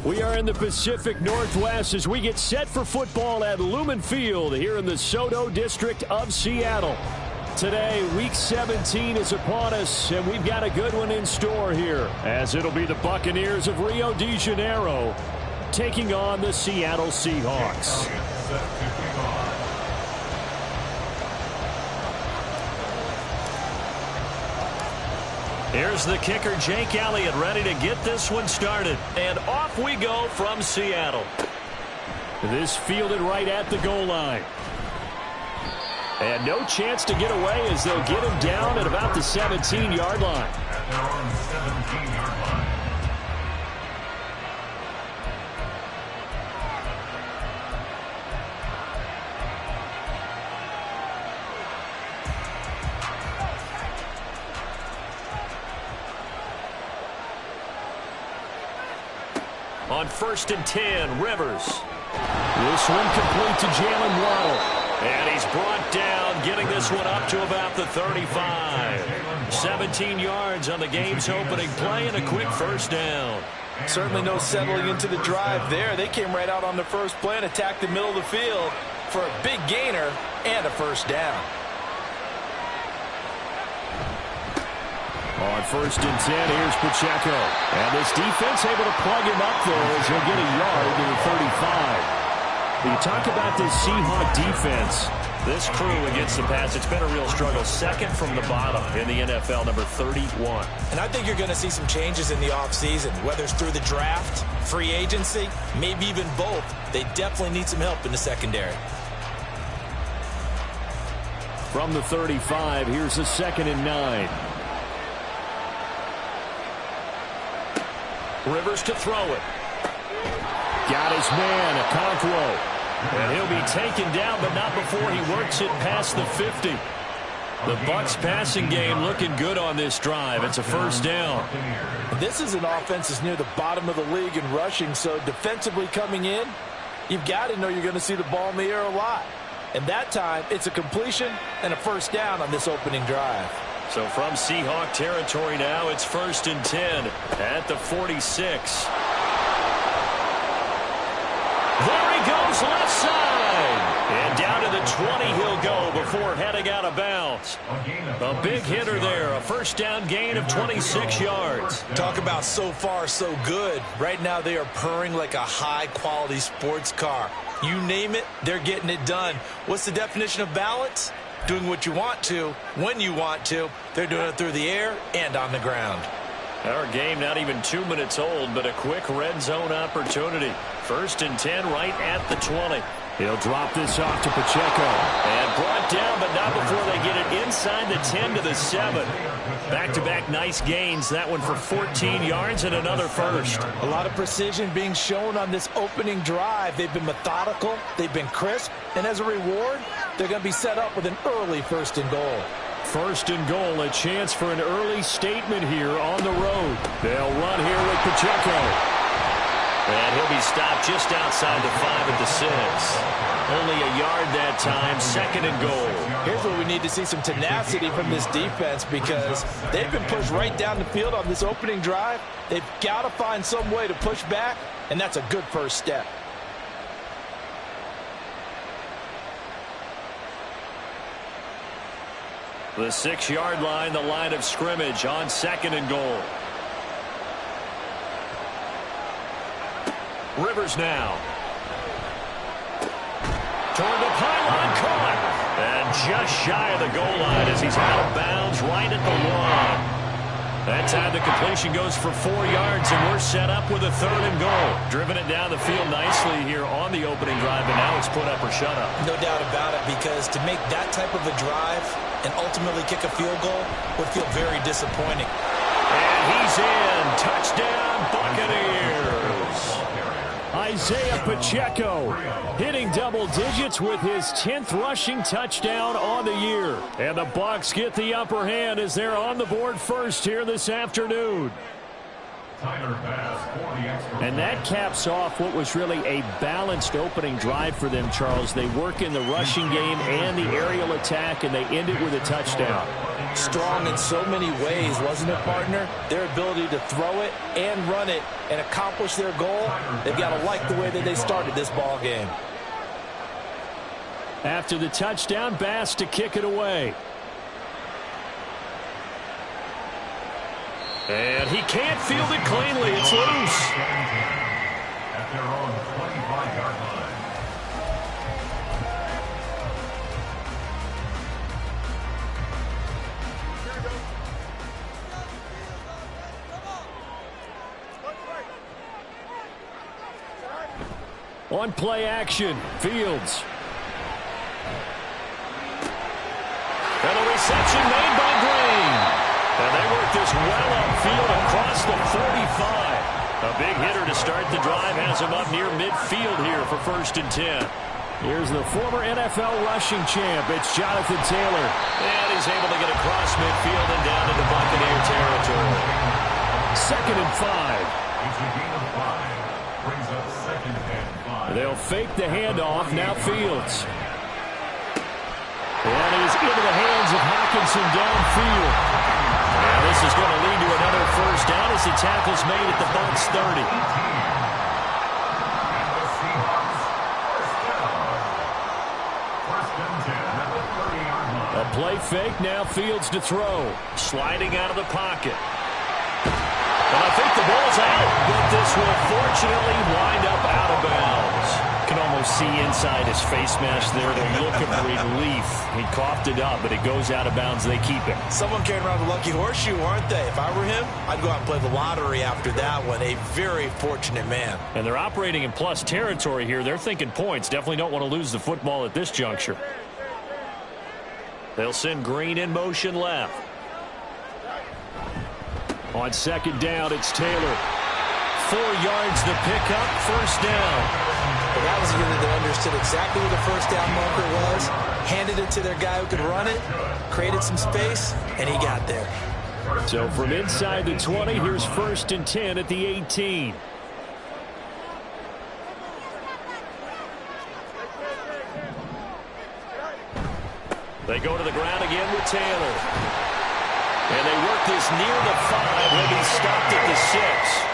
We are in the Pacific Northwest as we get set for football at Lumen Field here in the Soto District of Seattle. Today, Week 17 is upon us, and we've got a good one in store here, as it'll be the Buccaneers of Rio de Janeiro taking on the Seattle Seahawks. Here's the kicker, Jake Elliott, ready to get this one started. And off we go from Seattle. This fielded right at the goal line. And no chance to get away as they'll get him down at about the 17-yard line. At their own 17-yard line. On 1st and 10, Rivers. This one complete to Jalen Waddle. And he's brought down, getting this one up to about the 35. 17 yards on the game's opening play and a quick first down. Certainly no settling into the drive there. They came right out on the first play and attacked the middle of the field for a big gainer and a first down. On 1st and 10, here's Pacheco. And this defense able to plug him up there as he'll get a yard to the 35. When you talk about this Seahawk defense, this crew against the pass, it's been a real struggle. Second from the bottom in the NFL, number 31. And I think you're going to see some changes in the offseason, whether it's through the draft, free agency, maybe even both. They definitely need some help in the secondary. From the 35, here's a 2nd and 9. Rivers to throw it. Got his man, Okonkwo. And he'll be taken down, but not before he works it past the 50. The Bucks passing game looking good on this drive. It's a first down. This is an offense that's near the bottom of the league in rushing, so defensively coming in, you've got to know you're going to see the ball in the air a lot. And that time, it's a completion and a first down on this opening drive. So from Seahawk territory now, it's 1st and 10 at the 46. There he goes, left side. And down to the 20 he'll go before heading out of bounds. A big hitter there, a first down gain of 26 yards. Talk about so far so good. Right now they are purring like a high-quality sports car. You name it, they're getting it done. What's the definition of balance? Doing what you want to, when you want to. They're doing it through the air and on the ground. Our game not even 2 minutes old, but a quick red zone opportunity. 1st and 10 right at the 20. He'll drop this off to Pacheco. And brought down, but not before they get it inside the 10 to the 7. Back-to-back nice gains. That one for 14 yards and another first. A lot of precision being shown on this opening drive. They've been methodical. They've been crisp. And as a reward, they're going to be set up with an early 1st and goal. 1st and goal, a chance for an early statement here on the road. They'll run here with Pacheco. And he'll be stopped just outside the 5 at the 6. Only a yard that time, 2nd and goal. Here's where we need to see some tenacity from this defense because they've been pushed right down the field on this opening drive. They've got to find some way to push back, and that's a good first step. The 6-yard line, the line of scrimmage on 2nd and goal. Rivers now. Toward the pylon, caught. And just shy of the goal line as he's out of bounds right at the 1. That time the completion goes for 4 yards, and we're set up with a 3rd and goal. Driven it down the field nicely here on the opening drive, and now it's put up or shut up. No doubt about it, because to make that type of a drive and ultimately kick a field goal would feel very disappointing. And he's in. Touchdown, Buccaneers. Isaiah Pacheco hitting double digits with his 10th rushing touchdown on the year. And the Bucs get the upper hand as they're on the board first here this afternoon. And that caps off what was really a balanced opening drive for them, Charles. They work in the rushing game and the aerial attack, and they end it with a touchdown. Strong in so many ways, wasn't it, partner? Their ability to throw it and run it and accomplish their goal, they've got to like the way that they started this ball game. After the touchdown, Bass to kick it away. And he can't field it cleanly. It's loose. At their own 25-yard line. On play action, Fields. And a reception made by Green. And they work this well upfield across the 45. A big hitter to start the drive has him up near midfield here for 1st and 10. Here's the former NFL rushing champ. It's Jonathan Taylor. And he's able to get across midfield and down into Buccaneer territory. 2nd and 5. It's a gain of 5. Brings up 2nd and 5. They'll fake the handoff. Now Fields. And he's into the hands of Hawkinson downfield. Now this is going to lead to another 1st down as the tackle's made at the Bucks 30. And the Seahawks, 1st down. 1st and 10 at the 30-yard line. A play fake. Now Fields to throw. Sliding out of the pocket. And I think the ball's out, but this will fortunately wind up out of bounds. Can almost see inside his face mask there the look of relief. He coughed it up, but it goes out of bounds. They keep it. Someone carrying around the lucky horseshoe, aren't they? If I were him, I'd go out and play the lottery after that one. A very fortunate man. And they're operating in plus territory here. They're thinking points. Definitely don't want to lose the football at this juncture. They'll send Green in motion left. On 2nd down, it's Taylor. 4 yards the pickup, 1st down. But that was a unit that understood exactly where the 1st down marker was, handed it to their guy who could run it, created some space, and he got there. So from inside the 20, here's 1st and 10 at the 18. They go to the ground again with Taylor. And they work this near the 5. He'll be stopped at the 6.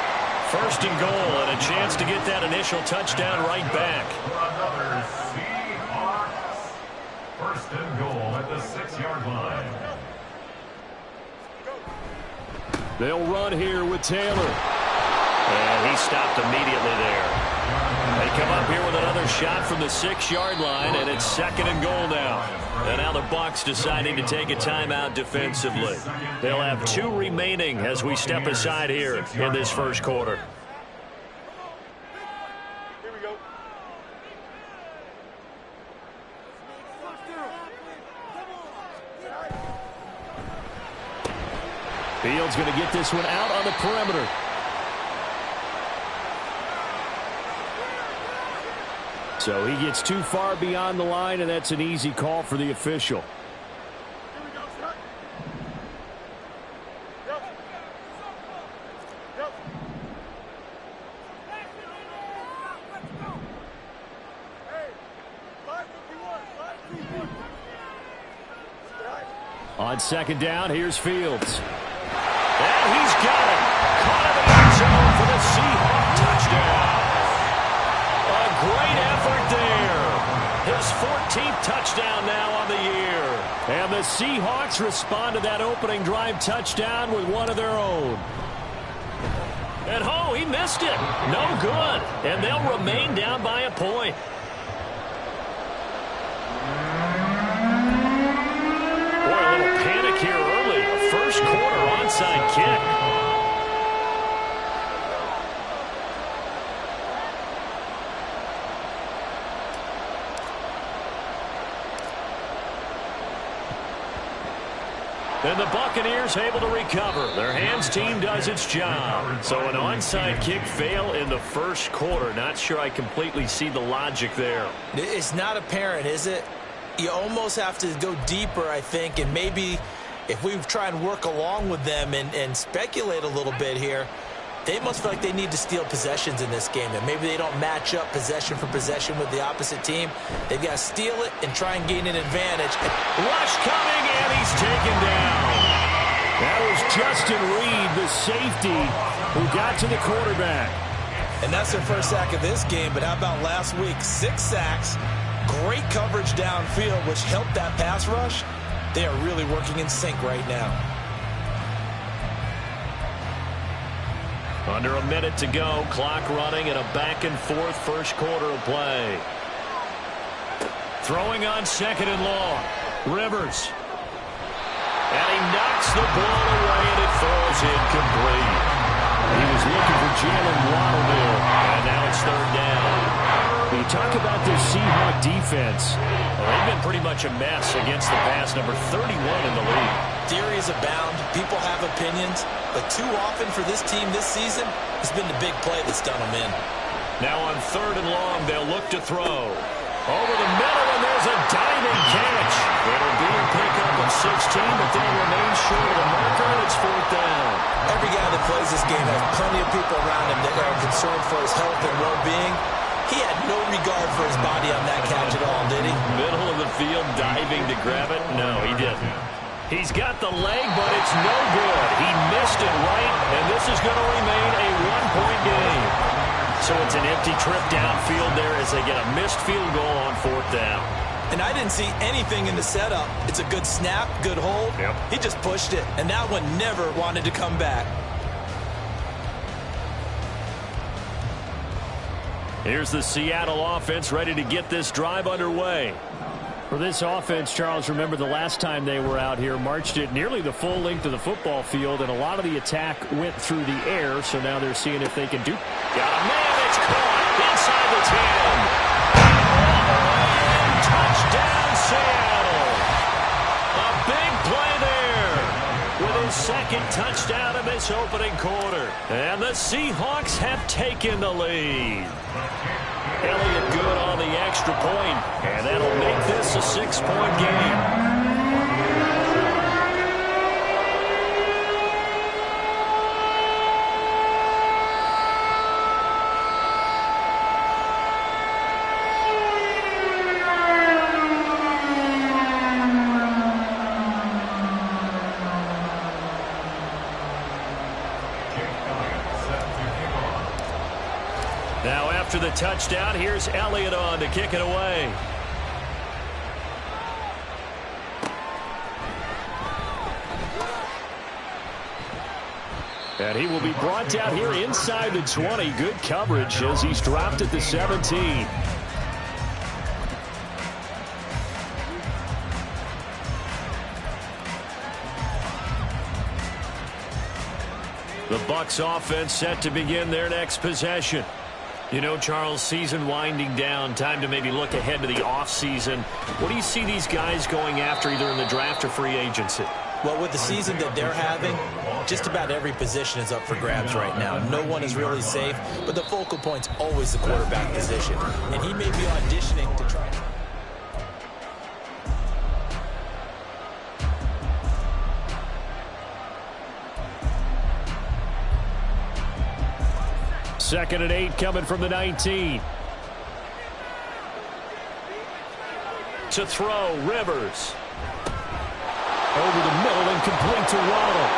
1st and goal, and a chance to get that initial touchdown right back. For another Seahawks. 1st and goal at the 6-yard line. They'll run here with Taylor. And he stopped immediately there. They come up here with another shot from the 6-yard line, and it's 2nd and goal now. And now the Bucks deciding to take a timeout defensively. They'll have 2 remaining as we step aside here in this 1st quarter. Here we go. Fields going to get this one out on the perimeter. So he gets too far beyond the line, and that's an easy call for the official. Here we go, son. Yep. Yep. Hey, 551, 551. On 2nd down, here's Fields. And he's got it. Caught in the end zone for the Seahawk touchdown. A great effort there. His 14th touchdown now on the year. And the Seahawks respond to that opening drive touchdown with one of their own. And oh, he missed it. No good. And they'll remain down by a point. Boy, a little panic here early. A 1st quarter onside kick. And the Buccaneers able to recover. Their hands team does its job. So an onside kick fail in the 1st quarter. Not sure I completely see the logic there. It's not apparent, is it? You almost have to go deeper, I think, and maybe if we try and work along with them and speculate a little bit here, They must feel like they need to steal possessions in this game, and maybe they don't match up possession for possession with the opposite team. They've got to steal it and try and gain an advantage. Rush coming, and he's taken down. That was Justin Reed, the safety, who got to the quarterback. And that's their first sack of this game, but how about last week? 6 sacks, great coverage downfield, which helped that pass rush. They are really working in sync right now. Under a minute to go, clock running, and a back-and-forth first quarter of play. Throwing on second and long. Rivers. And he knocks the ball away, and it falls incomplete. He was looking for Jalen Waddle, and now it's third down. When you talk about this Seahawk defense, well, they've been pretty much a mess against the pass, number 31 in the league. Theories abound. People have opinions. But too often for this team this season, it's been the big play that's done them in. Now on third and long, they'll look to throw. Over the middle, and there's a diving catch. It'll be a pickup of 16, but they'll remain short of the marker, and it's fourth down. Every guy that plays this game has plenty of people around him that are concerned for his health and well-being. He had no regard for his body on that catch at all, did he? Middle of the field, diving to grab it? No, he didn't. He's got the leg, but it's no good. He missed it right, and this is going to remain a one-point game. So it's an empty trip downfield there as they get a missed field goal on fourth down. And I didn't see anything in the setup. It's a good snap, good hold. Yep. He just pushed it, and that one never wanted to come back. Here's the Seattle offense ready to get this drive underway. For this offense, Charles, remember the last time they were out here, marched it nearly the full length of the football field, and a lot of the attack went through the air, so now they're seeing if they can do. Got a man, it's caught inside the 10. A big play there. A big play there with his second touchdown of this opening quarter. And the Seahawks have taken the lead. Elliott good on the extra point, and that'll make this a 6-point game. Now after the touchdown, here's Elliott on to kick it away. And he will be brought down here inside the 20. Good coverage as he's dropped at the 17. The Bucks offense set to begin their next possession. You know, Charles, season winding down, time to maybe look ahead to the offseason. What do you see these guys going after either in the draft or free agency? Well, with the season that they're having, just about every position is up for grabs right now. No one is really safe, but the focal point's always the quarterback position. And he may be auditioning to try. Second and 8 coming from the 19. To throw, Rivers. Over the middle and complete to Waddle.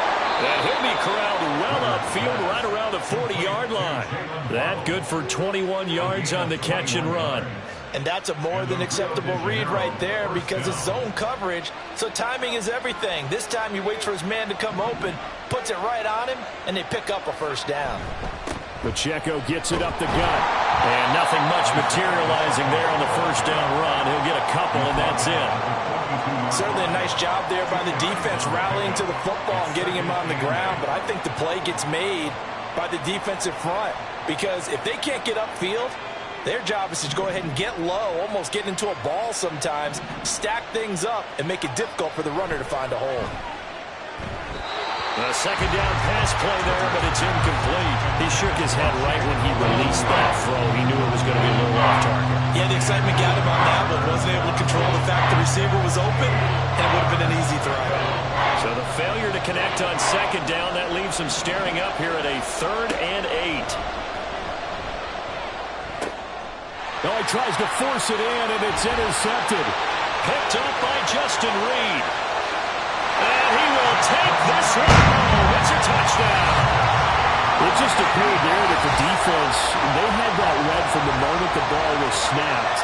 And he'll be corralled well upfield right around the 40-yard line. That good for 21 yards on the catch and run. And that's a more than acceptable read right there because it's zone coverage, so timing is everything. This time he waits for his man to come open, puts it right on him, and they pick up a first down. Pacheco gets it up the gut. And nothing much materializing there on the first down run. He'll get a couple, and that's it. Certainly a nice job there by the defense rallying to the football and getting him on the ground, but I think the play gets made by the defensive front because if they can't get upfield, their job is to go ahead and get low, almost get into a ball sometimes, stack things up, and make it difficult for the runner to find a hole. A second down pass play there, but it's incomplete. He shook his head right when he released that throw. He knew it was going to be a little off target. Yeah, the excitement got him on that one. Wasn't able to control the fact the receiver was open, and it would have been an easy throw. So the failure to connect on second down. That leaves them staring up here at a 3rd and 8. Oh, he tries to force it in, and it's intercepted. Picked up by Justin Reed. And he will take this one home. It's a touchdown. It just appeared there that the defense, they had that read from the moment the ball was snapped.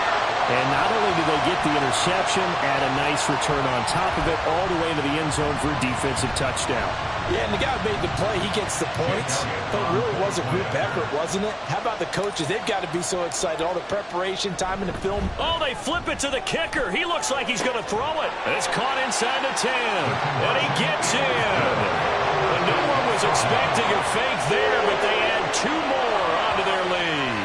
And not only did they get the interception, add a nice return on top of it, all the way into the end zone for a defensive touchdown. Yeah, and the guy who made the play, he gets the points. But it really was a group effort, wasn't it? How about the coaches? They've got to be so excited. All the preparation, time in the film. Oh, they flip it to the kicker. He looks like he's going to throw it. It's caught inside the 10. And he gets in. And no one was expecting a fake there, but they add 2 more onto their lead.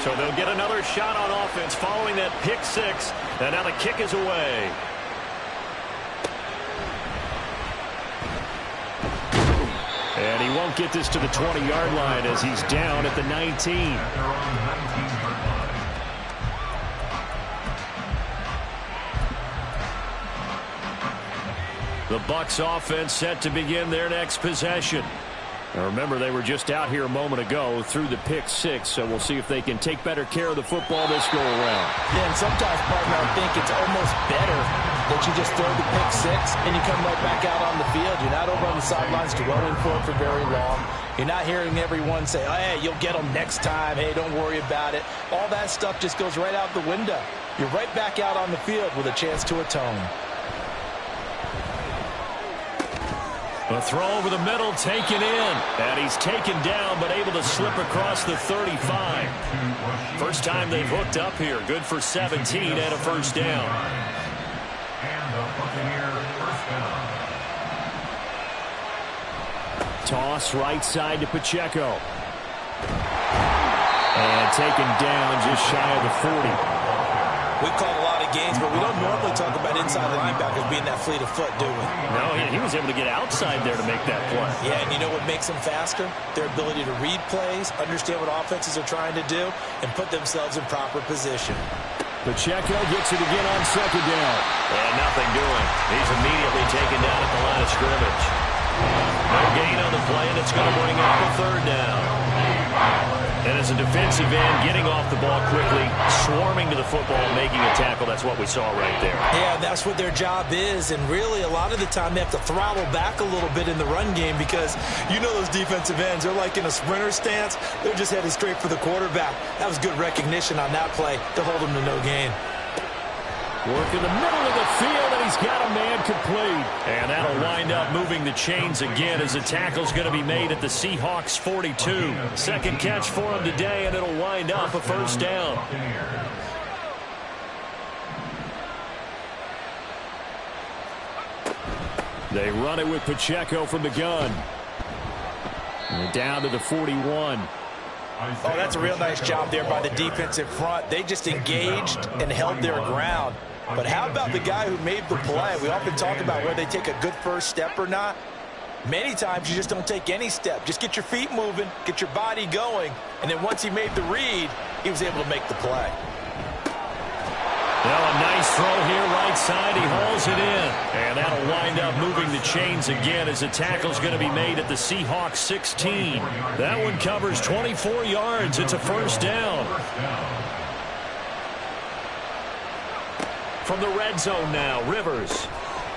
So they'll get another shot on offense following that pick 6. And now the kick is away. And he won't get this to the 20-yard line as he's down at the 19. The Bucks offense set to begin their next possession. Now remember, they were just out here a moment ago through the pick 6, so we'll see if they can take better care of the football this go around. Yeah, and sometimes, partner, I think it's almost better that you just throw the pick 6 and you come right back out on the field. You're not over on the sidelines dwelling for it for very long. You're not hearing everyone say, oh, hey, you'll get them next time. Hey, don't worry about it. All that stuff just goes right out the window. You're right back out on the field with a chance to atone. A throw over the middle, taken in. And he's taken down, but able to slip across the 35. First time they've hooked up here. Good for 17 and a first down. And the Buccaneer first down. Toss right side to Pacheco. And taken down just shy of the 40. We've called a lot of games, but we don't normally talk about inside linebackers being that fleet of foot, do we? No, he was able to get outside there to make that play. Yeah, and you know what makes them faster? Their ability to read plays, understand what offenses are trying to do, and put themselves in proper position. Pacheco gets it again on second down. And nothing doing. He's immediately taken down at the line of scrimmage. No gain on the play, and it's going to bring up a 3rd down. And as a defensive end, getting off the ball quickly, swarming to the football, making a tackle, that's what we saw right there. Yeah, that's what their job is, and really a lot of the time they have to throttle back a little bit in the run game because you know those defensive ends, they're like in a sprinter stance. They're just headed straight for the quarterback. That was good recognition on that play to hold him to no gain. Work in the middle of the field, and he's got a man complete. And that'll wind up moving the chains again as the tackle's going to be made at the Seahawks 42. Second catch for him today, and it'll wind up a first down. They run it with Pacheco from the gun. And down to the 41. Oh, that's a real nice job there by the defensive front. They just engaged and held their ground. But how about the guy who made the play? We often talk about whether they take a good first step or not. Many times you just don't take any step. Just get your feet moving, get your body going, and then once he made the read, he was able to make the play. Well, a nice throw here right side. He hauls it in. And that'll wind up moving the chains again as the tackle's going to be made at the Seahawks 16. That one covers 24 yards. It's a first down. From the red zone now, Rivers.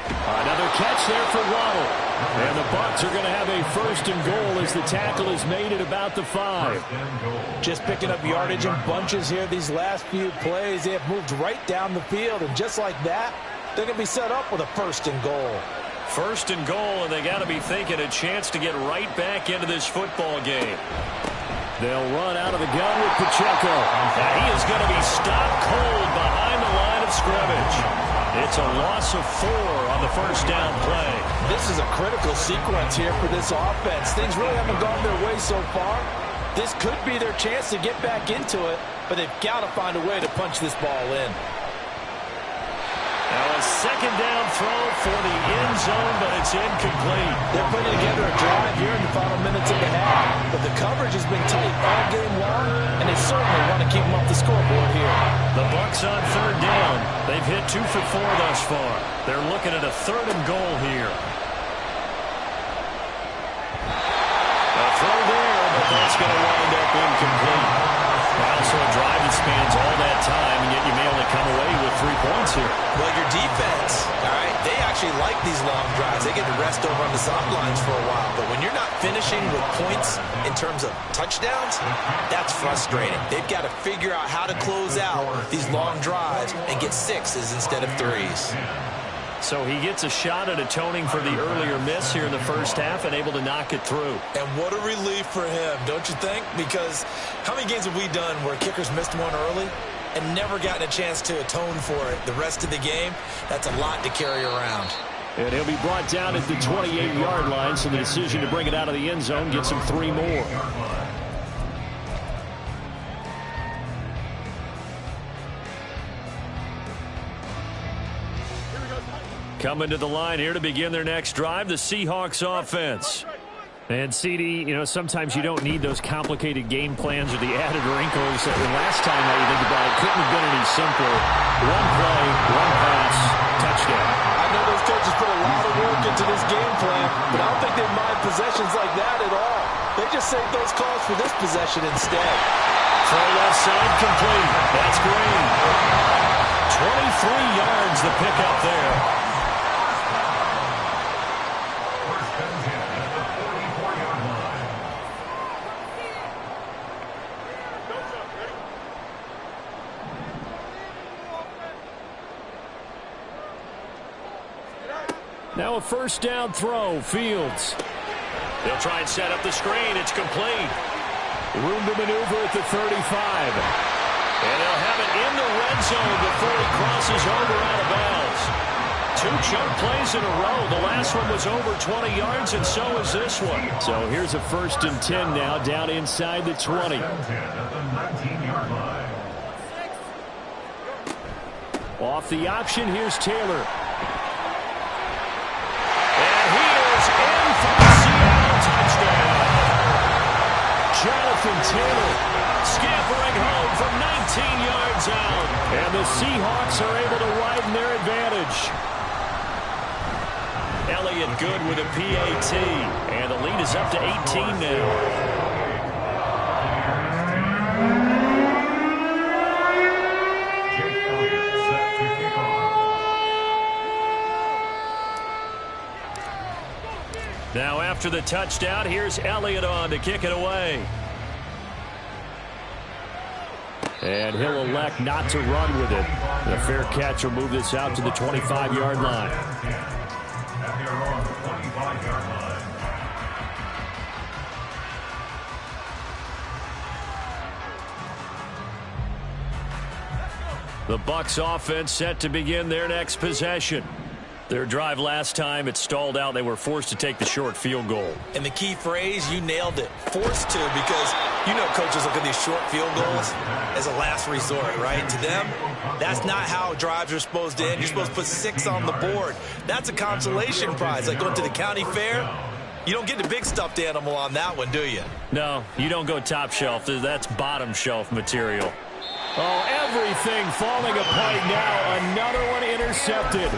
Another catch there for Waddle. And the Bucks are going to have a first and goal as the tackle is made at about the 5. Just picking up yardage in bunches here these last few plays. They have moved right down the field, and just like that, they're going to be set up with a first and goal. First and goal, and they got to be thinking a chance to get right back into this football game. They'll run out of the gun with Pacheco. And he is going to be stopped cold behind the line of scrimmage. It's a loss of 4 on the first down play. This is a critical sequence here for this offense. Things really haven't gone their way so far. This could be their chance to get back into it, but they've got to find a way to punch this ball in. Now a second down throw for the end zone, but it's incomplete. They're putting together a drive here in the final minutes of the half, but the coverage has been tight all game long, and they certainly want to keep them off the scoreboard here. The Bucks on third down. They've hit 2 for 4 thus far. They're looking at a 3rd and goal here. A throw there, but that's going to wind up incomplete. Also a drive that spans all that time, and yet you may only come away with 3 points here. Well, your defense, all right, they actually like these long drives. They get to rest over on the sidelines for a while. But when you're not finishing with points in terms of touchdowns, that's frustrating. They've got to figure out how to close out these long drives and get 6s instead of 3s. So he gets a shot at atoning for the earlier miss here in the first half and able to knock it through. And what a relief for him, don't you think? Because how many games have we done where kickers missed one early and never gotten a chance to atone for it the rest of the game? That's a lot to carry around. And he'll be brought down at the 28-yard line, so the decision to bring it out of the end zone gets him 3 more. Coming to the line here to begin their next drive, the Seahawks offense. And CD, you know, sometimes you don't need those complicated game plans or the added wrinkles. And last time that you think about it, couldn't have been any simpler. 1 play, 1 pass, touchdown. I know those coaches put a lot of work into this game plan, but I don't think they mind possessions like that at all. They just save those calls for this possession instead. Throw left side complete. That's Green. 23 yards the pickup there. Now a first down throw, Fields. They'll try and set up the screen. It's complete. Room to maneuver at the 35. And they'll have it in the red zone before he crosses over out of bounds. 2 chunk plays in a row. The last one was over 20 yards, and so is this one. So here's a 1st and 10 now, down inside the 20. Off the option, here's Taylor. Jonathan Taylor scampering home from 19 yards out. And the Seahawks are able to widen their advantage. Elliott good with a PAT. And the lead is up to 18 now. Now after the touchdown, here's Elliott on to kick it away. And he'll elect not to run with it. The fair catch will move this out to the 25-yard line. The Bucks offense set to begin their next possession. Their drive last time, it stalled out. They were forced to take the short field goal. And the key phrase, you nailed it, forced to, because you know coaches look at these short field goals as a last resort, right? To them, that's not how drives are supposed to end. You're supposed to put 6 on the board. That's a consolation prize. Like going to the county fair, you don't get the big stuffed animal on that one, do you? No, you don't go top shelf. That's bottom shelf material. Oh, everything falling apart now. Another one intercepted.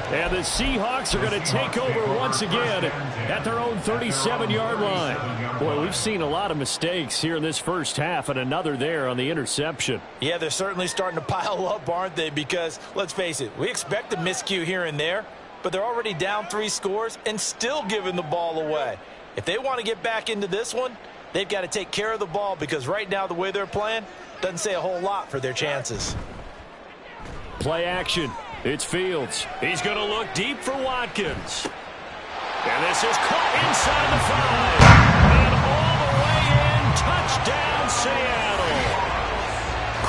And the Seahawks are going to take over once again at their own 37-yard line. Boy, we've seen a lot of mistakes here in this first half, and another there on the interception. Yeah, they're certainly starting to pile up, aren't they? Because, let's face it, we expect a miscue here and there, but they're already down 3 scores and still giving the ball away. If they want to get back into this one, they've got to take care of the ball, because right now the way they're playing doesn't say a whole lot for their chances. Play action. It's Fields. He's going to look deep for Watkins. And this is caught inside the 5. And all the way in. Touchdown, Seattle.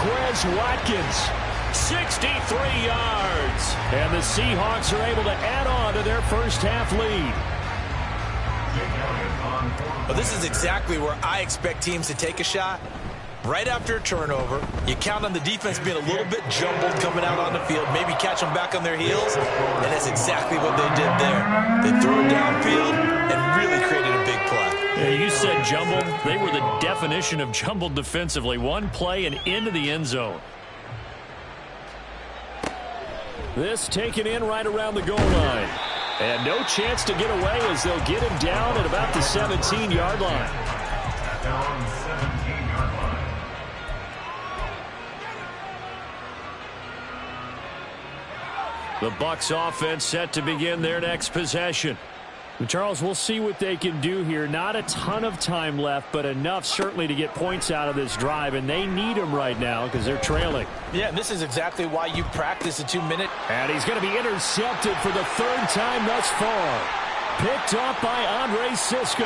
Quez Watkins. 63 yards. And the Seahawks are able to add on to their first half lead. Well, this is exactly where I expect teams to take a shot. Right after a turnover, you count on the defense being a little bit jumbled coming out on the field, maybe catch them back on their heels, and that's exactly what they did there. They threw it downfield and really created a big play. Yeah, you said jumbled. They were the definition of jumbled defensively. One play and into the end zone. This taken in right around the goal line. And no chance to get away as they'll get him down at about the 17-yard line. Down 17-yard line. The Bucks offense set to begin their next possession. Charles, we'll see what they can do here. Not a ton of time left, but enough certainly to get points out of this drive, and they need them right now because they're trailing. Yeah, and this is exactly why you practice a 2-minute. And he's going to be intercepted for the third time thus far. Picked off by Andre Cisco.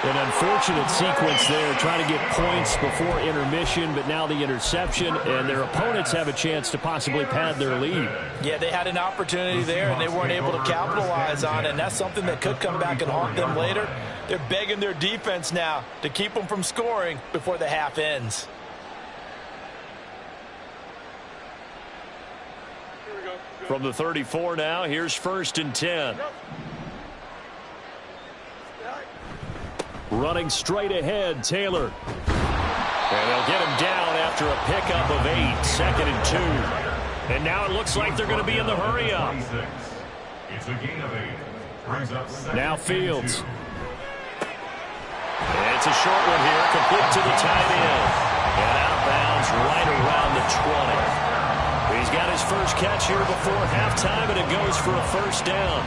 An unfortunate sequence there, trying to get points before intermission, but now the interception, and their opponents have a chance to possibly pad their lead. Yeah, they had an opportunity there, and they weren't able to capitalize on it, and that's something that could come back and haunt them later. They're begging their defense now to keep them from scoring before the half ends. From the 34 now, here's 1st and 10. Running straight ahead, Taylor. And they'll get him down after a pickup of 8, 2nd and 2. And now it looks like they're going to be in the hurry-up. It's a gain of 8. Brings up Now Fields. And it's a short one here, complete to the tight end. And out of bounds right around the 20. He's got his first catch here before halftime, and it goes for a first down.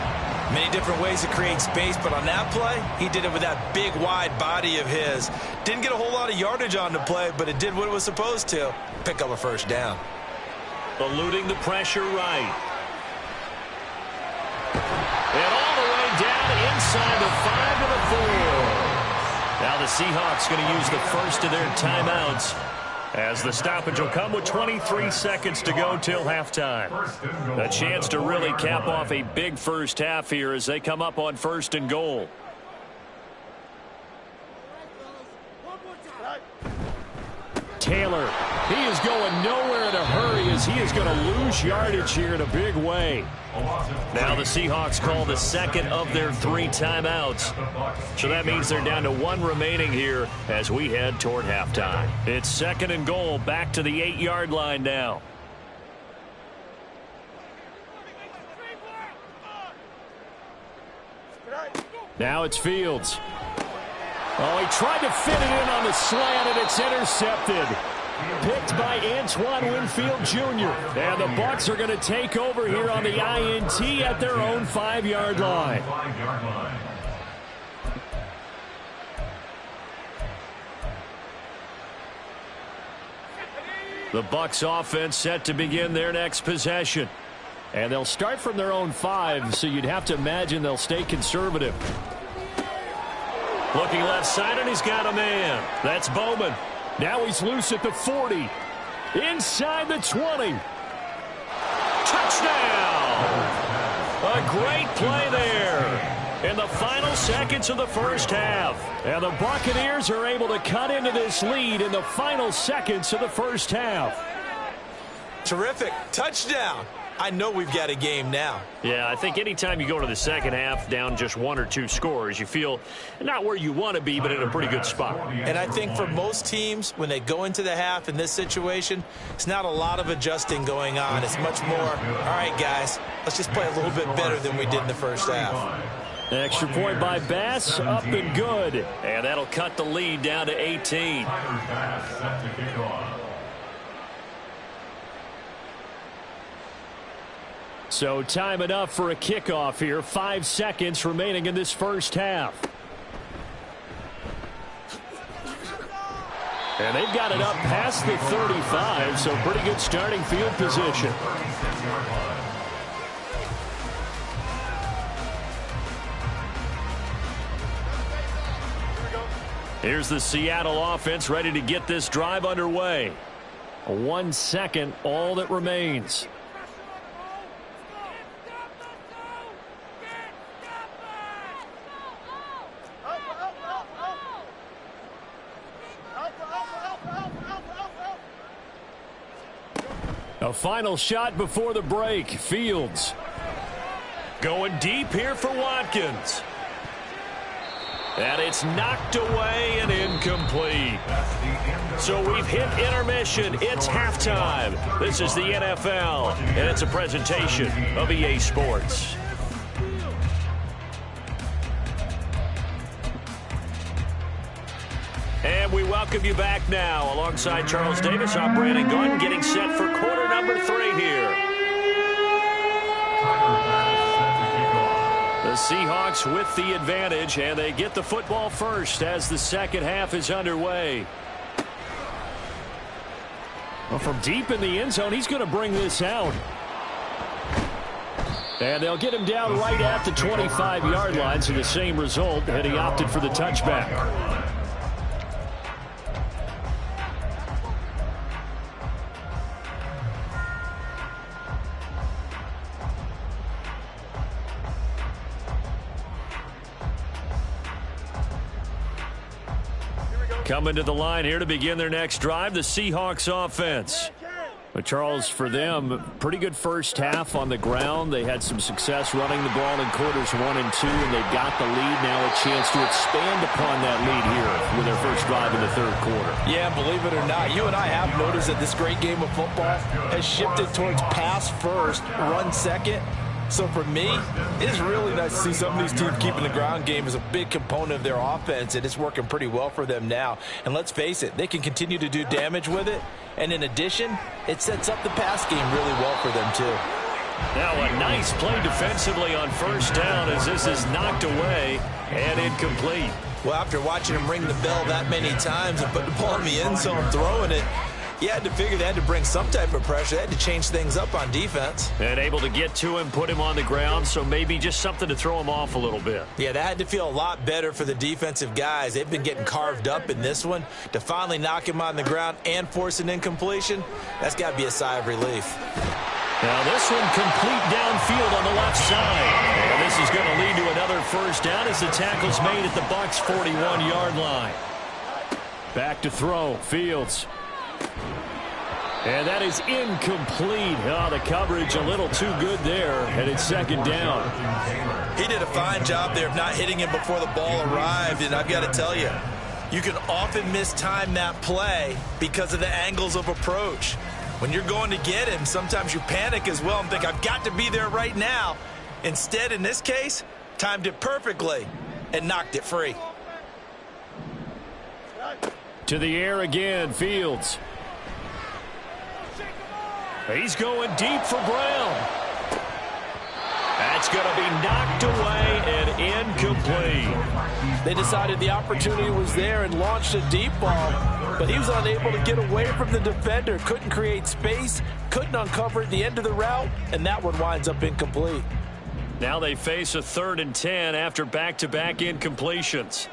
Many different ways to create space, but on that play, he did it with that big, wide body of his. Didn't get a whole lot of yardage on the play, but it did what it was supposed to. Pick up a first down. Eluding the pressure right. And all the way down inside the 5 to the 4. Now the Seahawks going to use the first of their timeouts, as the stoppage will come with 23 seconds to go till halftime. A chance to really cap off a big first half here as they come up on 1st and goal. Taylor, he is going nowhere in a hurry as he is going to lose yardage here in a big way. Now the Seahawks call the second of their 3 timeouts. So that means they're down to 1 remaining here as we head toward halftime. It's 2nd and goal, back to the 8-yard line now. Now it's Fields. Oh, he tried to fit it in on the slant, and it's intercepted. Picked by Antoine Winfield Jr. And the Bucks are going to take over here on the INT at their own 5-yard line. The Bucks offense set to begin their next possession. And they'll start from their own 5, so you'd have to imagine they'll stay conservative. Looking left side, and he's got a man. That's Bowman. Now he's loose at the 40. Inside the 20. Touchdown! A great play there in the final seconds of the first half. And the Buccaneers are able to cut into this lead in the final seconds of the first half. Terrific. Touchdown. I know we've got a game now. Yeah, I think anytime you go to the second half down just 1 or 2 scores, you feel not where you want to be, but in a pretty good spot. And I think for most teams, when they go into the half in this situation, it's not a lot of adjusting going on. It's much more, all right, guys, let's just play a little bit better than we did in the first half. Extra point by Bass, up and good. And that'll cut the lead down to 18. So time enough for a kickoff here. 5 seconds remaining in this first half. And they've got it up past the 35, so pretty good starting field position. Here's the Seattle offense ready to get this drive underway. 1 second, all that remains. A final shot before the break. Fields. Going deep here for Watkins. And it's knocked away and incomplete. So we've hit intermission. It's halftime. This is the NFL, and it's a presentation of EA Sports. And we welcome you back now. Alongside Charles Davis, I'm Brandon Gunn, getting set for quarter number 3 here. The Seahawks with the advantage, and they get the football first as the second half is underway. Well, from deep in the end zone, he's going to bring this out. And they'll get him down right at the 25-yard line, so the same result, and he opted for the touchback. Coming to the line here to begin their next drive, the Seahawks offense. But Charles, for them, pretty good first half on the ground. They had some success running the ball in quarters 1 and 2, and they've got the lead. Now a chance to expand upon that lead here with their first drive in the third quarter. Yeah, believe it or not, you and I have noticed that this great game of football has shifted towards pass first, run second. So for me, it's really nice to see some of these teams keeping the ground game as a big component of their offense, and it's working pretty well for them now. And let's face it, they can continue to do damage with it. And in addition, it sets up the pass game really well for them too. Now a nice play defensively on first down as this is knocked away and incomplete. Well, after watching him ring the bell that many times and put the ball in the end zone throwing it, you had to figure they had to bring some type of pressure. They had to change things up on defense. And able to get to him, put him on the ground, so maybe just something to throw him off a little bit. Yeah, that had to feel a lot better for the defensive guys. They've been getting carved up in this one. To finally knock him on the ground and force an incompletion, that's got to be a sigh of relief. Now this one complete downfield on the left side. And this is going to lead to another first down as the tackle's made at the Bucks' 41-yard line. Back to throw. Fields. And that is incomplete. Oh, the coverage a little too good there, and it's second down. He did a fine job there of not hitting him before the ball arrived, and I've got to tell you, you can often mistime that play because of the angles of approach. When you're going to get him, sometimes you panic as well and think, I've got to be there right now. Instead, in this case, timed it perfectly and knocked it free. To the air again, Fields. He's going deep for Brown. That's going to be knocked away and incomplete. They decided the opportunity was there and launched a deep ball, but he was unable to get away from the defender. Couldn't create space, couldn't uncover at the end of the route, and that one winds up incomplete. Now they face a 3rd and 10 after back-to-back incompletions.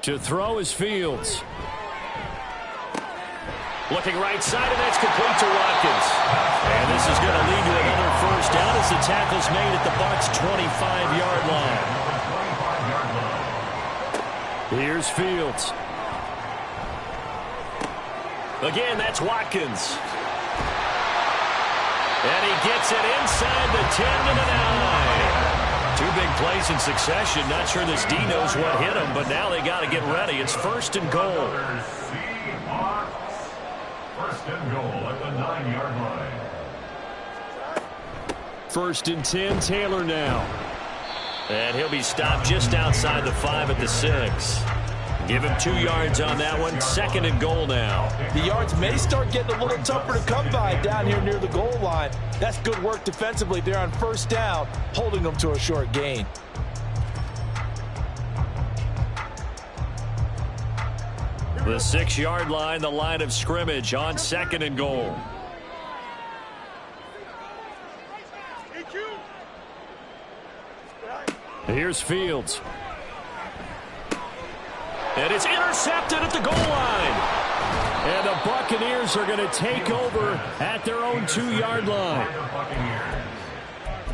To throw is Fields. Looking right side, and that's complete to Watkins. And this is going to lead to another first down as the tackle's made at the Bucks' 25-yard line. Here's Fields. Again, that's Watkins. And he gets it inside the 10 to the 9. 2 big plays in succession. Not sure this D knows what hit him, but now they got to get ready. It's 1st and goal. First and goal at the 9-yard line. 1st and 10, Taylor now. And he'll be stopped just outside the 5 at the 6. Give him 2 yards on that one. 2nd and goal now. The yards may start getting a little tougher to come by down here near the goal line. That's good work defensively there on first down, holding them to a short gain. The 6-yard line, the line of scrimmage on 2nd and goal. Here's Fields. And it's intercepted at the goal line. And the Buccaneers are going to take over at their own 2-yard line.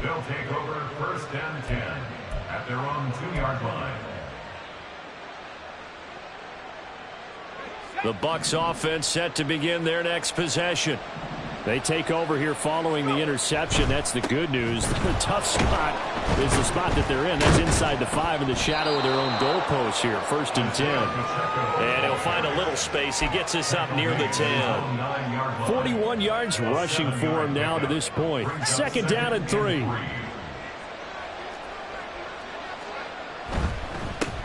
They'll take over 1st and 10 at their own 2-yard line. The Bucks offense set to begin their next possession. They take over here following the interception. That's the good news. The tough spot is the spot that they're in. That's inside the 5 in the shadow of their own goalpost here. 1st and 10. And he'll find a little space. He gets us up near the 10. 41 yards rushing for him now to this point. 2nd down and 3.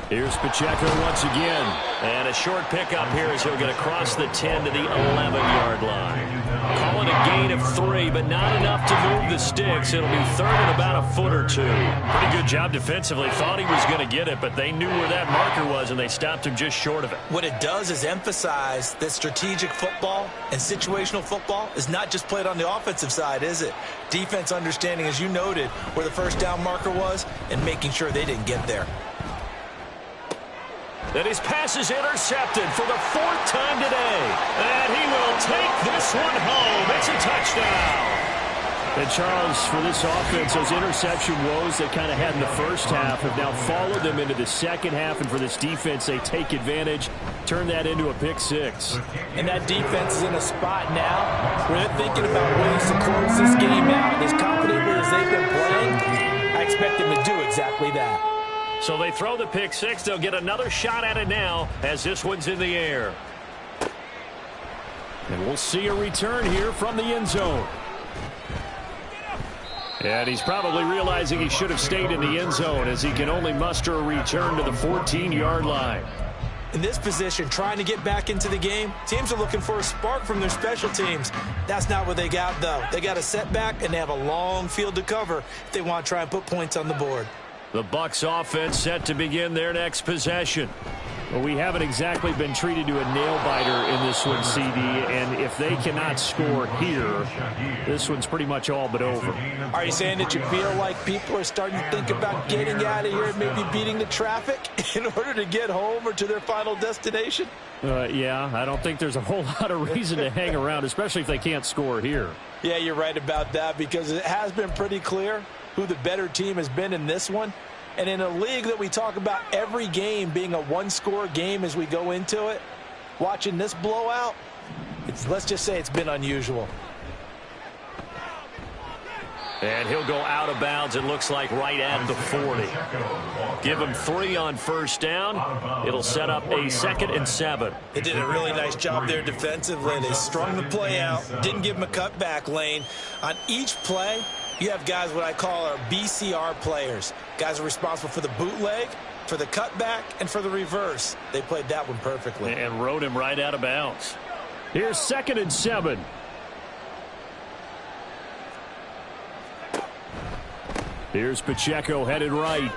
Here's Pacheco once again. And a short pickup here as he'll get across the 10 to the 11-yard line. Call it a gain of 3, but not enough to move the sticks. It'll be 3rd and about a foot or 2. Pretty good job defensively. Thought he was going to get it, but they knew where that marker was, and they stopped him just short of it. What it does is emphasize that strategic football and situational football is not just played on the offensive side, is it? Defense understanding, as you noted, where the 1st down marker was and making sure they didn't get there. And his pass is intercepted for the 4th time today. And he will take this one home. It's a touchdown. And Charles, for this offense, those interception woes they kind of had in the first half have now followed them into the second half. And for this defense, they take advantage, turn that into a pick 6. And that defense is in a spot now where they're thinking about ways to close this game out. As confidently as they've been playing, I expect them to do exactly that. So they throw the pick 6. They'll get another shot at it now as this one's in the air. And we'll see a return here from the end zone. And he's probably realizing he should have stayed in the end zone as he can only muster a return to the 14-yard line. In this position, trying to get back into the game, teams are looking for a spark from their special teams. That's not what they got, though. They got a setback, and they have a long field to cover if they want to try and put points on the board. The Bucks offense set to begin their next possession. Well, we haven't exactly been treated to a nail-biter in this one, CD, and if they cannot score here, this one's pretty much all but over. Are you saying that you feel like people are starting to think about getting out of here and maybe beating the traffic in order to get home or to their final destination? Yeah, I don't think there's a whole lot of reason to hang around, especially if they can't score here. Yeah, you're right about that because it has been pretty clear who the better team has been in this one. And in a league that we talk about every game being a one-score game as we go into it, watching this blowout, let's just say it's been unusual. And he'll go out of bounds, it looks like right at the 40. Give him 3 on 1st down. It'll set up a 2nd and 7. They did a really nice job there defensively. They strung the play out, didn't give him a cutback lane. On each play, you have guys what I call our BCR players. Guys are responsible for the bootleg, for the cutback, and for the reverse. They played that one perfectly. And rode him right out of bounds. Here's 2nd and 7. Here's Pacheco headed right.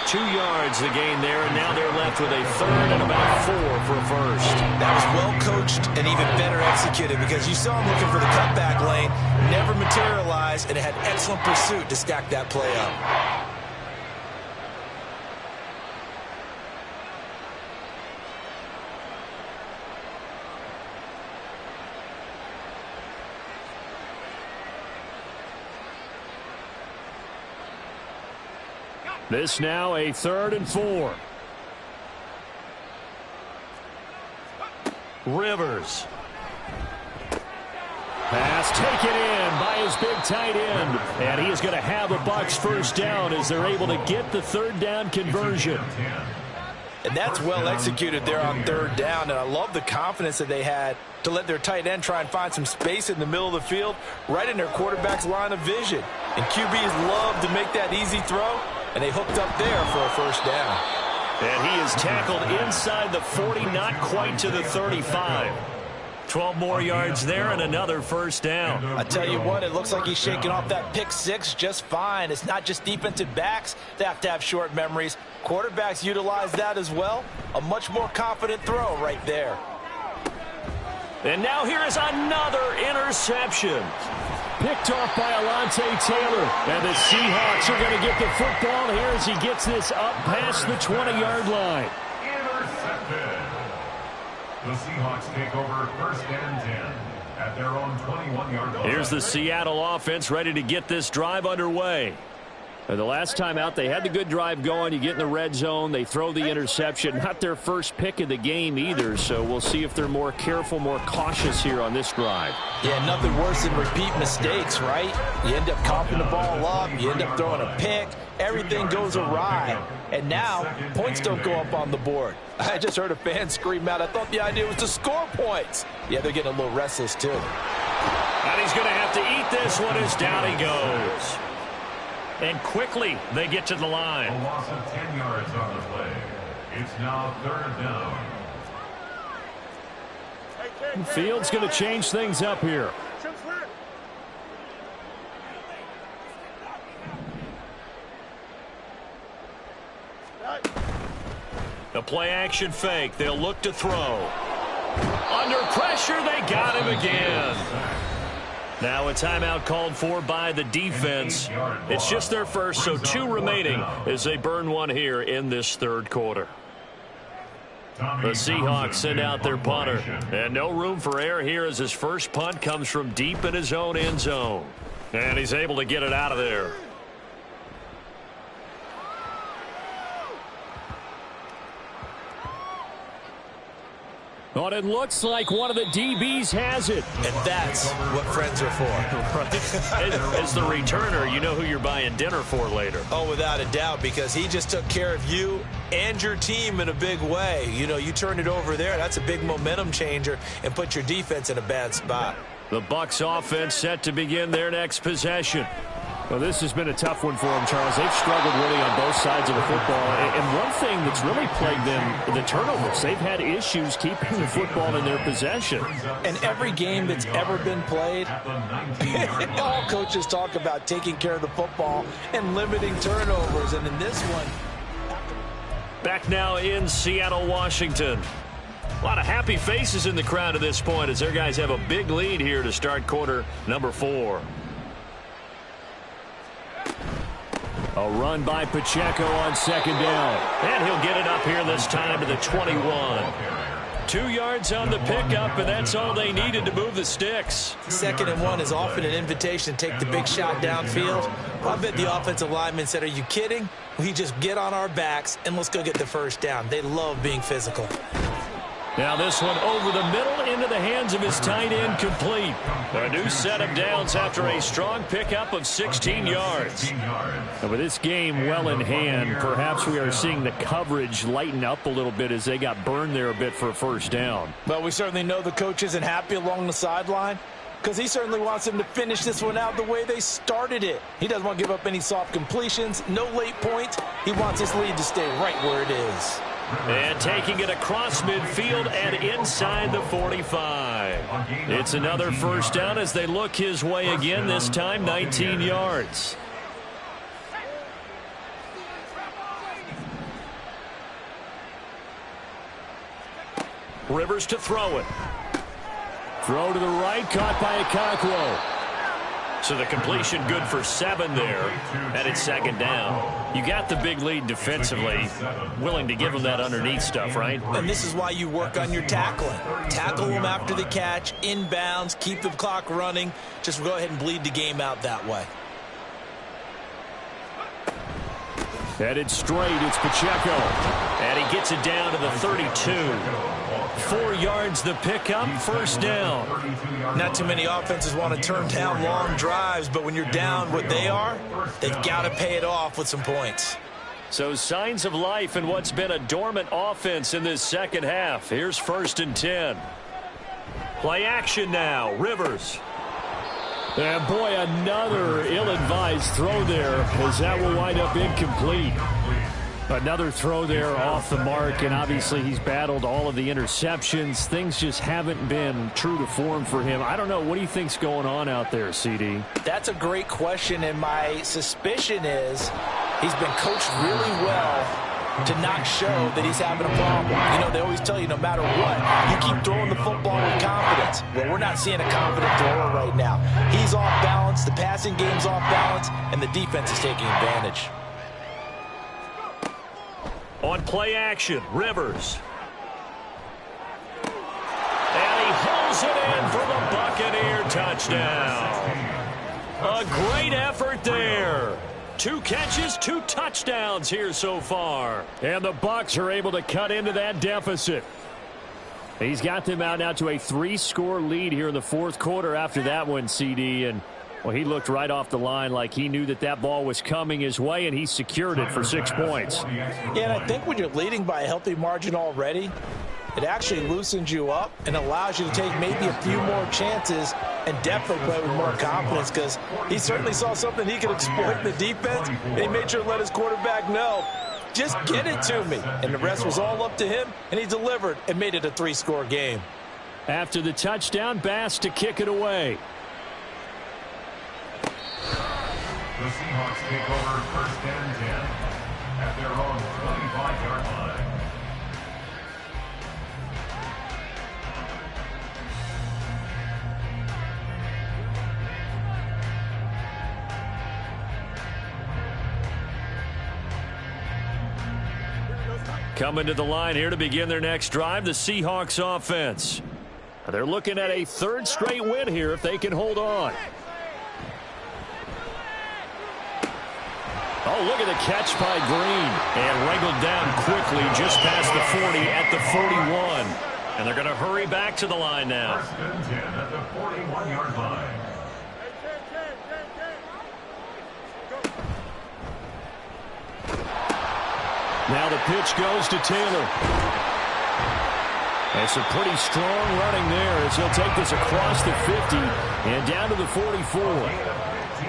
2 yards the gain there, and now they're left with a 3rd and about 4 for a 1st. That was well coached and even better executed because you saw him looking for the cutback lane, never materialized, and had excellent pursuit to stack that play up. This now a 3rd and 4. Rivers. Pass taken in by his big tight end. And he is going to have a Bucks 1st down as they're able to get the 3rd down conversion. And that's well executed there on 3rd down. And I love the confidence that they had to let their tight end try and find some space in the middle of the field, right in their quarterback's line of vision. And QBs love to make that easy throw. And they hooked up there for a 1st down. And he is tackled inside the 40, not quite to the 35. 12 more yards there and another 1st down. I tell you what, it looks like he's shaking off that pick 6 just fine. It's not just defensive backs that have to have short memories. Quarterbacks utilize that as well. A much more confident throw right there. And now here is another interception. Picked off by Alontae Taylor. And the Seahawks are going to get the football here as he gets this up past the 20-yard line. Intercepted. The Seahawks take over 1st and 10 at their own 21-yard line. Here's the Seattle offense ready to get this drive underway. And the last time out, they had the good drive going. You get in the red zone. They throw the interception. Not their first pick of the game either, so we'll see if they're more careful, more cautious here on this drive. Yeah, nothing worse than repeat mistakes, right? You end up coughing the ball up. You end up throwing a pick. Everything goes awry. And now, points don't go up on the board. I just heard a fan scream out, I thought the idea was to score points. Yeah, they're getting a little restless, too. And he's going to have to eat this one as down he goes. And quickly, they get to the line. A loss of 10 yards on the play. It's now 3rd down. Fields going to change things up here. The play action fake. They'll look to throw. Under pressure, they got him again. Now a timeout called for by the defense. It's just their first, so 2 remaining as they burn one here in this 3rd quarter. The Seahawks send out their punter. And no room for error here as his first punt comes from deep in his own end zone. And he's able to get it out of there. But it looks like one of the DBs has it. And that's what friends are for. As the returner, you know who you're buying dinner for later. Oh, without a doubt, because he just took care of you and your team in a big way. You know, you turned it over there. That's a big momentum changer and put your defense in a bad spot. The Bucks offense set to begin their next possession. Well, this has been a tough one for them, Charles. They've struggled really on both sides of the football. And one thing that's really plagued them, the turnovers. They've had issues keeping the football in their possession. And every game that's ever been played, all coaches talk about taking care of the football and limiting turnovers. And in this one... Back now in Seattle, Washington. A lot of happy faces in the crowd at this point as their guys have a big lead here to start quarter number 4. A run by Pacheco on 2nd down. And he'll get it up here this time to the 21. 2 yards on the pickup, and that's all they needed to move the sticks. 2nd and 1 is often an invitation to take the big shot downfield. I bet the offensive lineman said, are you kidding? We just get on our backs and let's go get the 1st down. They love being physical. Now this one over the middle into the hands of his tight end, complete. A new set of downs after a strong pickup of 16 yards. And with this game well in hand, perhaps we are seeing the coverage lighten up a little bit as they got burned there a bit for a 1st down. Well, we certainly know the coach isn't happy along the sideline because he certainly wants them to finish this one out the way they started it. He doesn't want to give up any soft completions, no late points. He wants his lead to stay right where it is. And taking it across midfield and inside the 45. It's another 1st down as they look his way again, this time 19 yards. Rivers to throw it. Throw to the right, caught by Okonkwo. So the completion good for 7 there, and it's 2nd down. You got the big lead defensively, willing to give them that underneath stuff, right? And this is why you work on your tackling. Tackle them after the catch, inbounds, keep the clock running. Just go ahead and bleed the game out that way. Headed straight, it's Pacheco. And he gets it down to the 32. 4 yards the pickup, 1st down. Not too many offenses want to turn down long drives, but when you're down what they are, they've got to pay it off with some points. So signs of life in what's been a dormant offense in this 2nd half. Here's 1st and 10. Play action now, Rivers. And boy, another ill-advised throw there as that will wind up incomplete. Another throw there off the mark, and obviously he's battled all of the interceptions. Things just haven't been true to form for him. I don't know. What do you think's going on out there, CD? That's a great question, and my suspicion is he's been coached really well to not show that he's having a problem. You know, they always tell you no matter what, you keep throwing the football with confidence. Well, we're not seeing a confident thrower right now. He's off balance, the passing game's off balance, and the defense is taking advantage. On play action, Rivers. And he holds it in for the Buccaneer touchdown. A great effort there. 2 catches, 2 touchdowns here so far. And the Bucks are able to cut into that deficit. He's got them out now to a 3-score lead here in the fourth quarter after that one, CD. And, well, he looked right off the line like he knew that that ball was coming his way, and he secured it for 6 points. Yeah, and I think when you're leading by a healthy margin already, it actually loosens you up and allows you to take maybe a few more chances and definitely play with more confidence, because he certainly saw something he could exploit in the defense, and he made sure to let his quarterback know, just get it to me. And the rest was all up to him, and he delivered and made it a 3-score game. After the touchdown, Bass to kick it away. The Seahawks take over 1st and 10 at their own 25-yard line. Coming to the line here to begin their next drive, the Seahawks offense. They're looking at a 3rd straight win here if they can hold on. Oh, look at the catch by Green. And wrangled down quickly just past the 40 at the 41. And they're going to hurry back to the line now. 1st and 10 at the 41-yard line. Now the pitch goes to Taylor. And some pretty strong running there as he'll take this across the 50 and down to the 44.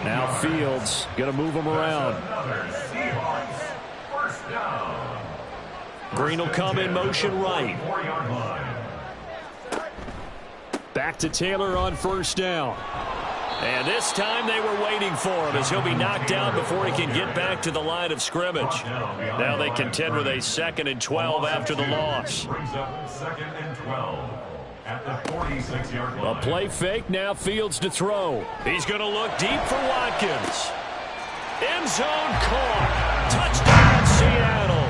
Now Fields going to move him around. Green will come in motion right. Back to Taylor on 1st down. And this time they were waiting for him as he'll be knocked down before he can get back to the line of scrimmage. Now they contend with a 2nd and 12 after the loss. Brings up 2nd and 12 at the 46-yard line. A play fake, now Fields to throw. He's going to look deep for Watkins. End zone caught. Touchdown Seattle.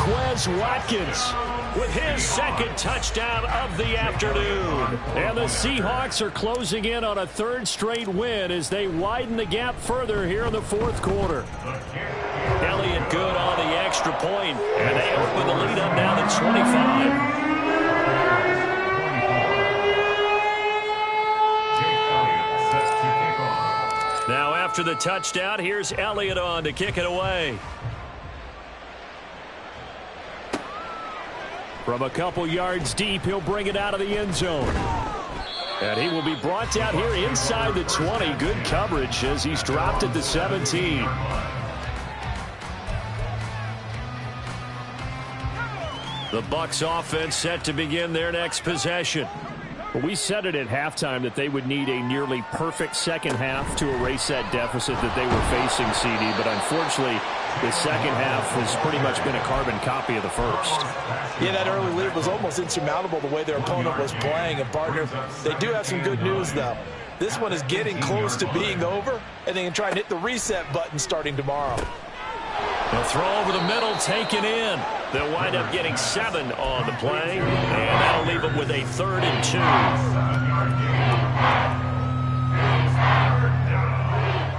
Quez Watkins with his 2nd touchdown of the afternoon. And the Seahawks are closing in on a 3rd straight win as they widen the gap further here in the 4th quarter. Elliott good on the extra point, and they open the lead up now to 25. Now after the touchdown, here's Elliott on to kick it away. From a couple yards deep, he'll bring it out of the end zone. And he will be brought down here inside the 20. Good coverage as he's dropped at the 17. The Bucks offense set to begin their next possession. We said it at halftime that they would need a nearly perfect second half to erase that deficit that they were facing, CD. But unfortunately, the second half has pretty much been a carbon copy of the first. Yeah, that early lead was almost insurmountable the way their opponent was playing. And, partner, they do have some good news, though. This one is getting close to being over, and they can try and hit the reset button starting tomorrow. They'll throw over the middle, taken in. They'll wind up getting 7 on the play, and that'll leave them with a 3rd and 2.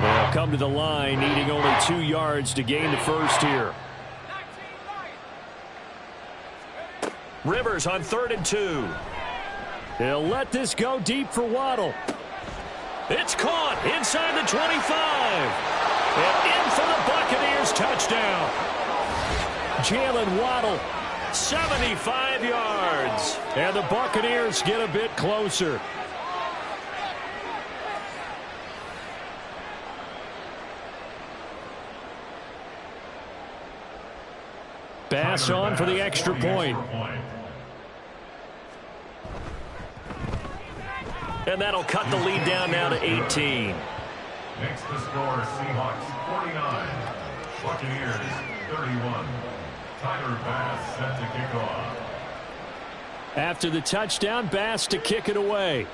They'll come to the line, needing only 2 yards to gain the first here. Rivers on 3rd and 2. They'll let this go deep for Waddle. It's caught inside the 25. And in for the Buccaneers touchdown. Jalen Waddle, 75 yards. and the Buccaneers get a bit closer. Bass on for the extra point. And that'll cut the lead down now to 18. Next to score, Seahawks 49, Buccaneers 31. Tyler Bass set to kick off. After the touchdown, Bass to kick it away.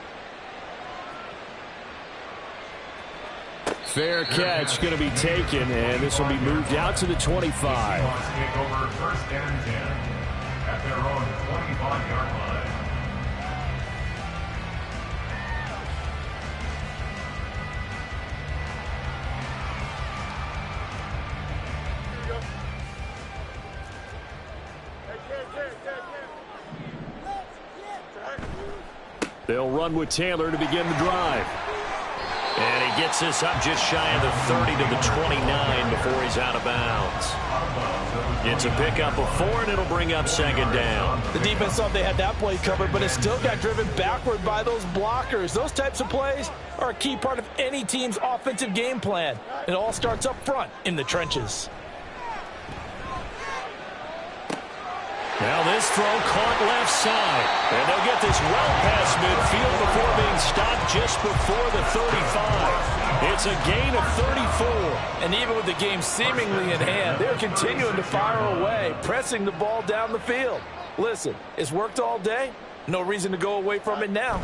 Fair catch going to be taken, and this will be moved out to the 25. Seahawks take over 1st and 10 at their own 25-yard line. They'll run with Taylor to begin the drive. And he gets this up just shy of the 30 to the 29 before he's out of bounds. It's a pickup of 4, and it'll bring up second down. The defense thought they had that play covered, but it still got driven backward by those blockers. Those types of plays are a key part of any team's offensive game plan. It all starts up front in the trenches. Now this throw caught left side. And they'll get this well past midfield before being stopped just before the 35. It's a gain of 34. And even with the game seemingly in hand, they're continuing to fire away, pressing the ball down the field. Listen, it's worked all day. No reason to go away from it now.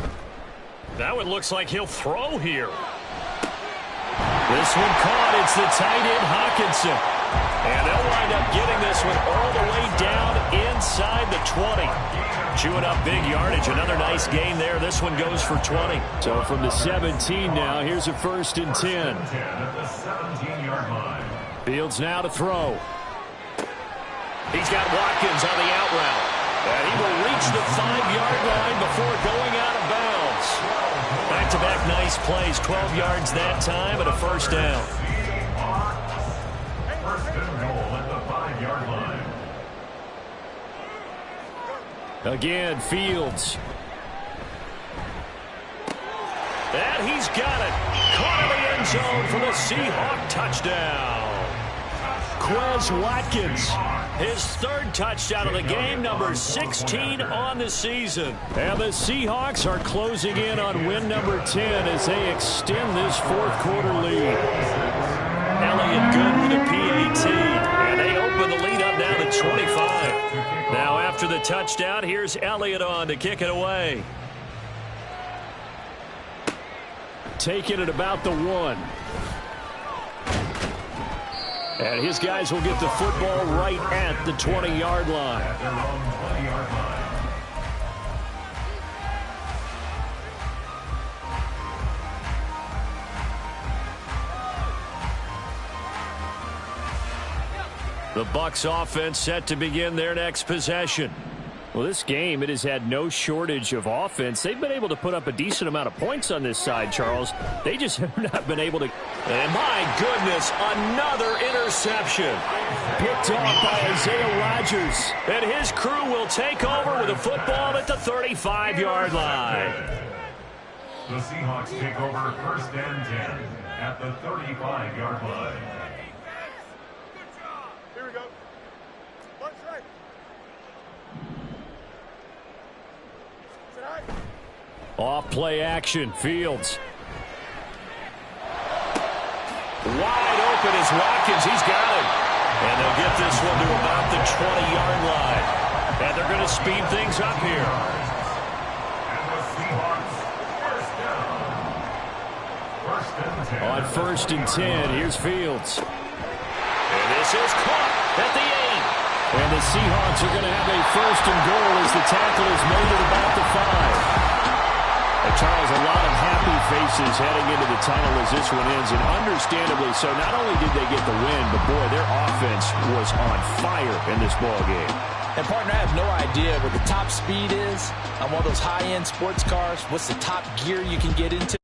Now it looks like he'll throw here. This one caught. It's the tight end, Hawkinson. And they'll wind up getting this one all the way down inside the 20. Chewing up big yardage. Another nice gain there. This one goes for 20. So from the 17 now, here's a 1st and 10. At the 17-yard line. Fields now to throw. He's got Watkins on the out route. And he will reach the 5-yard line before going out of bounds. Back-to-back nice plays. 12 yards that time and a 1st down. First and goal at the 5-yard line. Again, Fields. And he's got it. Caught in the end zone for the Seahawk touchdown. Quez Watkins, his 3rd touchdown of the game, number 16 on the season. And the Seahawks are closing in on win number 10 as they extend this 4th quarter lead. Elliott good with a PAT. And they open the lead up now to 25. Now after the touchdown, here's Elliott on to kick it away. Taking it about the 1. And his guys will get the football right at the 20-yard line. At their own 20-yard line. The Bucks offense set to begin their next possession. Well, this game, it has had no shortage of offense. They've been able to put up a decent amount of points on this side, Charles. They just have not been able to. And my goodness, another interception. Picked off by Isaiah Rodgers. And his crew will take over with a football at the 35-yard line. The Seahawks take over 1st and 10 at the 35-yard line. Here we go. One strike. Tonight. Off play action, Fields. Wide open is Watkins. He's got it. And they'll get this one to about the 20-yard line. And they're going to speed things up here. And the Seahawks first down. 1st and 10. On 1st and 10, here's Fields. And this is caught at the 8. And the Seahawks are going to have a 1st and goal as the tackle is made at about the 5. And Charles, a lot of happy faces heading into the tunnel as this one ends, and understandably so. Not only did they get the win, but boy, their offense was on fire in this ball game. And partner, I have no idea what the top speed is on one of those high-end sports cars. What's the top gear you can get into?